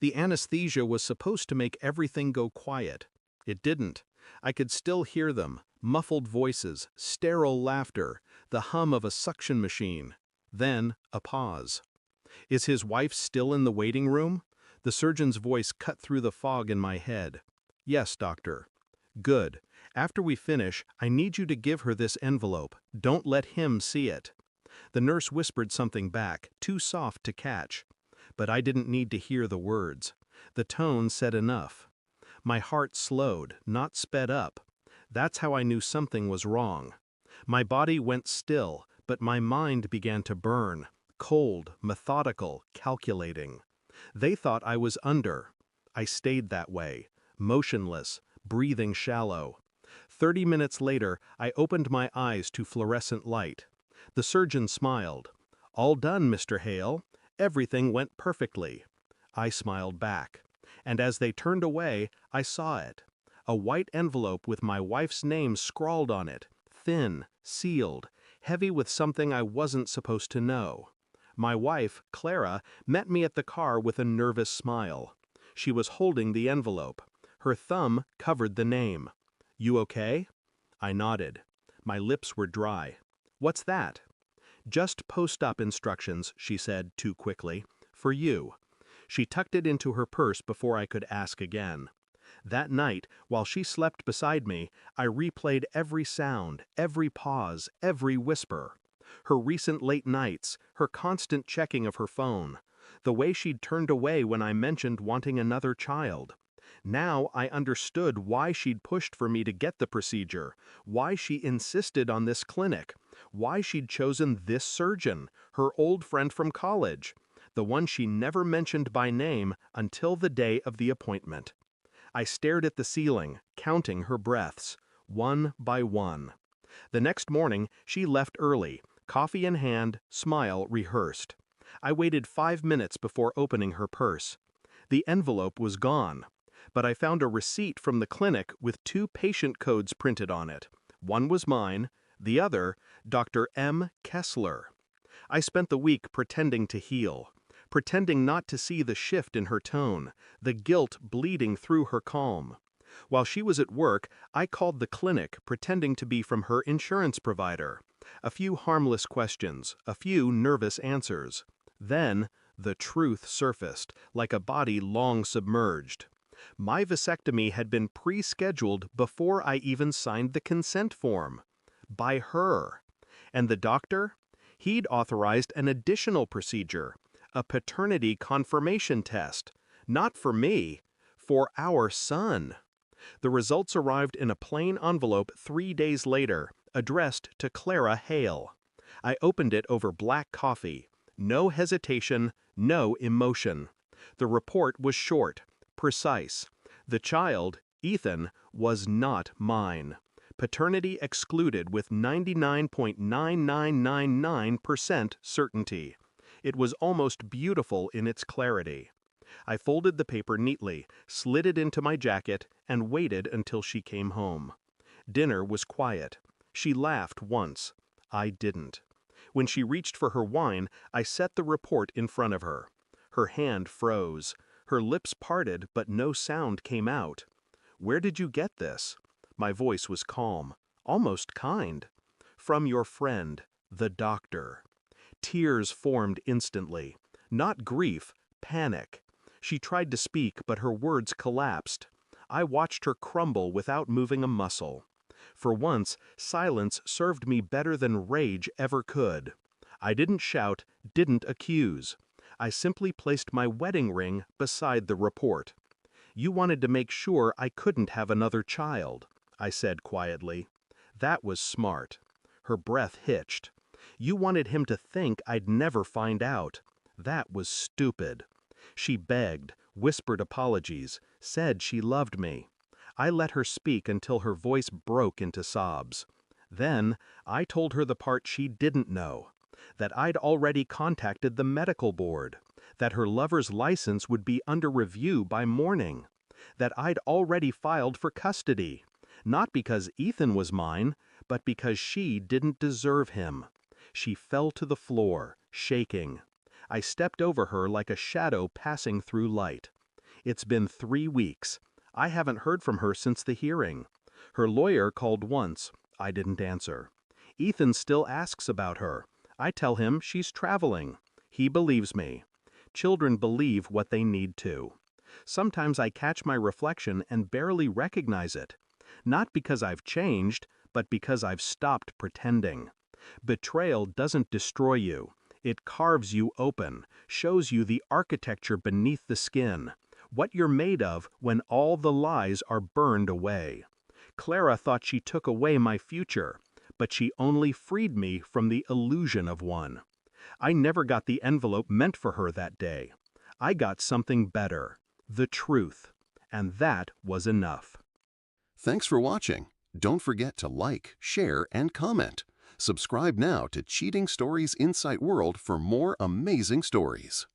The anesthesia was supposed to make everything go quiet. It didn't. I could still hear them, muffled voices, sterile laughter, the hum of a suction machine. Then, a pause. Is his wife still in the waiting room? The surgeon's voice cut through the fog in my head. Yes, doctor. Good. After we finish, I need you to give her this envelope. Don't let him see it. The nurse whispered something back, too soft to catch. But I didn't need to hear the words. The tone said enough. My heart slowed, not sped up. That's how I knew something was wrong. My body went still, but my mind began to burn. Cold, methodical, calculating. They thought I was under. I stayed that way, motionless, breathing shallow. 30 minutes later, I opened my eyes to fluorescent light. The surgeon smiled. All done, Mr. Hale. Everything went perfectly. I smiled back. And as they turned away, I saw it. A white envelope with my wife's name scrawled on it, thin, sealed, heavy with something I wasn't supposed to know. My wife, Clara, met me at the car with a nervous smile. She was holding the envelope. Her thumb covered the name. You okay? I nodded. My lips were dry. What's that? Just post-op instructions, she said too quickly. For you. She tucked it into her purse before I could ask again. That night, while she slept beside me, I replayed every sound, every pause, every whisper. Her recent late nights, her constant checking of her phone, the way she'd turned away when I mentioned wanting another child. Now I understood why she'd pushed for me to get the procedure, why she insisted on this clinic, why she'd chosen this surgeon, her old friend from college, the one she never mentioned by name until the day of the appointment. I stared at the ceiling, counting her breaths, one by one. The next morning, she left early, coffee in hand, smile rehearsed. I waited 5 minutes before opening her purse. The envelope was gone, but I found a receipt from the clinic with 2 patient codes printed on it. One was mine, the other, Dr. M. Kessler. I spent the week pretending to heal, pretending not to see the shift in her tone, the guilt bleeding through her calm. While she was at work, I called the clinic, pretending to be from her insurance provider. A few harmless questions, a few nervous answers. Then, the truth surfaced, like a body long submerged. My vasectomy had been pre-scheduled before I even signed the consent form. By her. And the doctor? He'd authorized an additional procedure, a paternity confirmation test. Not for me, for our son. The results arrived in a plain envelope 3 days later, addressed to Clara Hale. I opened it over black coffee. No hesitation, no emotion. The report was short, precise. The child, Ethan, was not mine. Paternity excluded with 99.9999% certainty. It was almost beautiful in its clarity. I folded the paper neatly, slid it into my jacket, and waited until she came home. Dinner was quiet. She laughed once. I didn't. When she reached for her wine, I set the report in front of her. Her hand froze. Her lips parted, but no sound came out. Where did you get this? My voice was calm, almost kind. From your friend, the doctor. Tears formed instantly. Not grief, panic. She tried to speak, but her words collapsed. I watched her crumble without moving a muscle. For once, silence served me better than rage ever could. I didn't shout, didn't accuse. I simply placed my wedding ring beside the report. You wanted to make sure I couldn't have another child, I said quietly. That was smart. Her breath hitched. You wanted him to think I'd never find out. That was stupid. She begged, whispered apologies, said she loved me. I let her speak until her voice broke into sobs. Then, I told her the part she didn't know. That I'd already contacted the medical board. That her lover's license would be under review by morning. That I'd already filed for custody. Not because Ethan was mine, but because she didn't deserve him. She fell to the floor, shaking. I stepped over her like a shadow passing through light. It's been 3 weeks. I haven't heard from her since the hearing. Her lawyer called once. I didn't answer. Ethan still asks about her. I tell him she's traveling. He believes me. Children believe what they need to. Sometimes I catch my reflection and barely recognize it. Not because I've changed, but because I've stopped pretending. Betrayal doesn't destroy you. It carves you open, shows you the architecture beneath the skin, what you're made of when all the lies are burned away. Clara thought she took away my future, but she only freed me from the illusion of one. I never got the envelope meant for her that day. I got something better, the truth, and that was enough. Thanks for watching. Don't forget to like, share, and comment. Subscribe now to Cheating Stories Insight World for more amazing stories.